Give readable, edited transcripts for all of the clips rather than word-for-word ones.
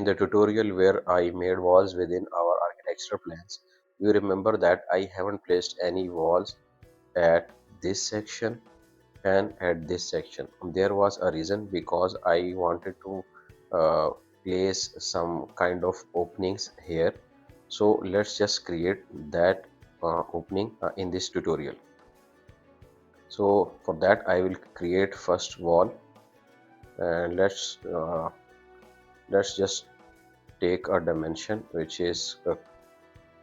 in the tutorial where I made walls within our architectural plans, you remember that I haven't placed any walls at this section and at this section. There was a reason, because I wanted to uh, place some kind of openings here. So let's just create that opening in this tutorial. So for that I will create first wall, and let's just take a dimension which is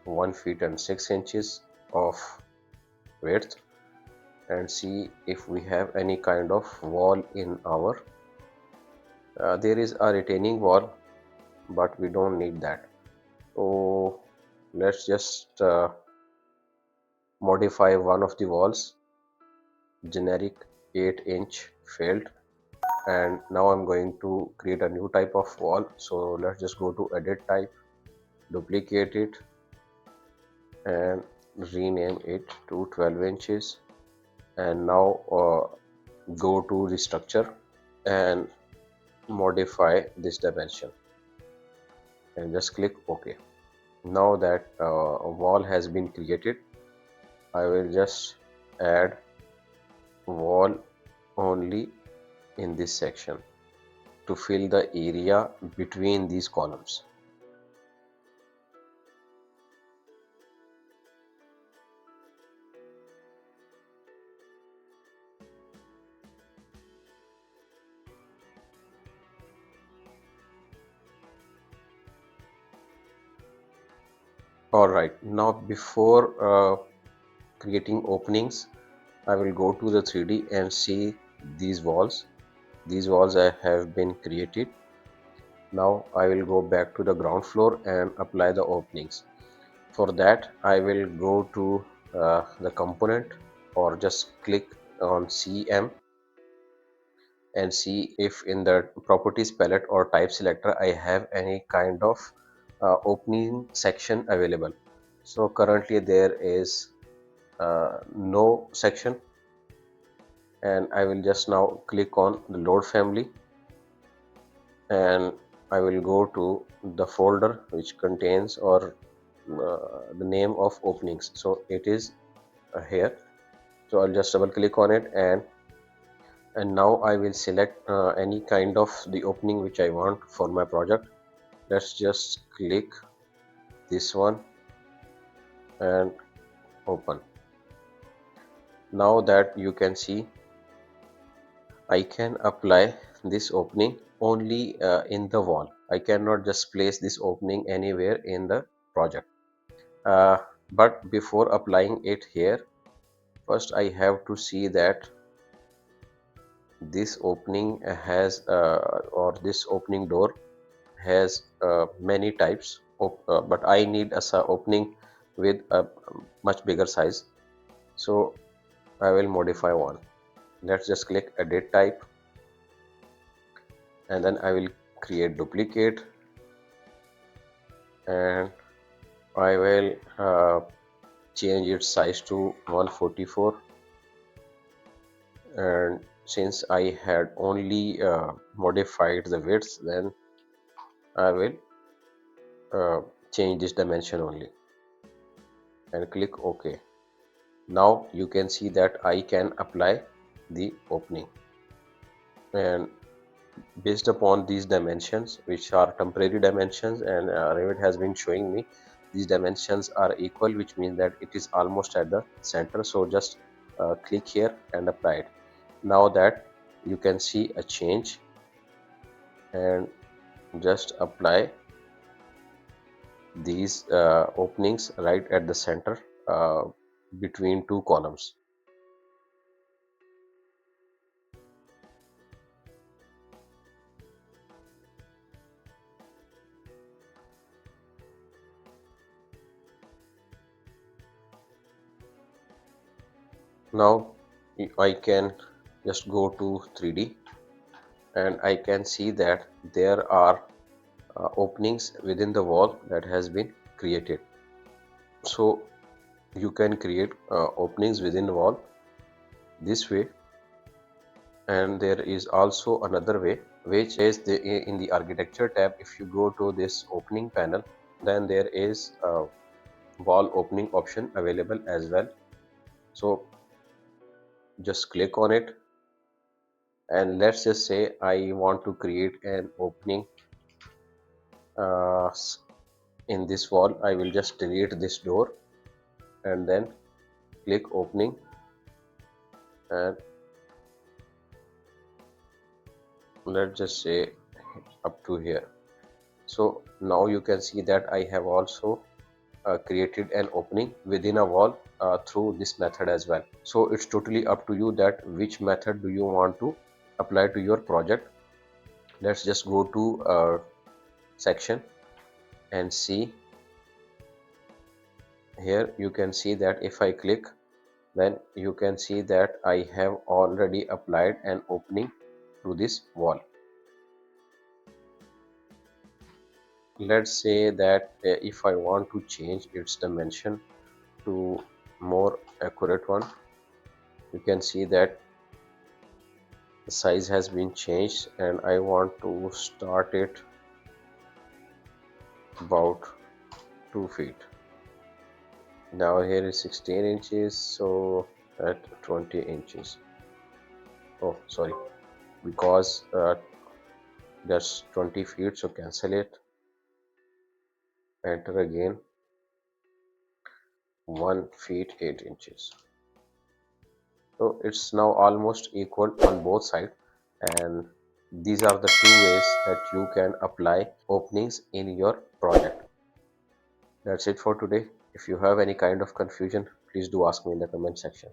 1 feet and 6 inches of width, and see if we have any kind of wall in our there is a retaining wall, but we don't need that. So let's just modify one of the walls, generic 8-inch filled, and now I'm going to create a new type of wall. So let's just go to edit type, duplicate it, and rename it to 12 inches, and now go to the structure and modify this dimension and just click OK. Now that a wall has been created, I will just add wall only in this section to fill the area between these columns. Alright, now before creating openings, I will go to the 3D and see these walls. These walls have been created. Now I will go back to the ground floor and apply the openings. For that I will go to the component, or just click on CM and see if in the properties palette or type selector I have any kind of opening section available. So currently there is no section, and I will just now click on the load family, and I will go to the folder which contains or the name of openings. So it is here. So I'll just double click on it, and now I will select any kind of the opening which I want for my project. Let's just click this one and open. Now that you can see, I can apply this opening only in the wall. I cannot just place this opening anywhere in the project. Uh, but before applying it here, first I have to see that this opening has or this opening door has many types of, but I need a opening with a much bigger size. So I will modify one. Let's just click edit type, and then I will create duplicate, and I will change its size to 144. And since I had only modified the width, then I will change this dimension only and click OK. Now you can see that I can apply the opening, and based upon these dimensions, which are temporary dimensions, and Revit has been showing me these dimensions are equal, which means that it is almost at the center. So just click here and apply it. Now that you can see a change, and just apply these openings right at the center between two columns. Now I can just go to 3D, and I can see that there are openings within the wall that has been created. So you can create openings within the wall this way, And there is also another way, which is in the architecture tab. If you go to this opening panel, then there is a wall opening option available as well. So just click on it, and let's just say I want to create an opening uh, in this wall. I will just delete this door and then click opening, and let's just say up to here. So now you can see that I have also created an opening within a wall through this method as well. So it's totally up to you that which method do you want to apply to your project. Let's just go to section and see. Here you can see that if I click, then you can see that I have already applied an opening to this wall. Let's say that if I want to change its dimension to more accurate one, you can see that the size has been changed, and I want to start it about 2 feet. Now here is 16 inches, so at 20 inches. Oh, sorry, because that's 20 feet, so cancel it. Enter again, 1 feet 8 inches. So it's now almost equal on both sides, and these are the two ways that you can apply openings in your project. That's it for today. If you have any kind of confusion, please do ask me in the comment section.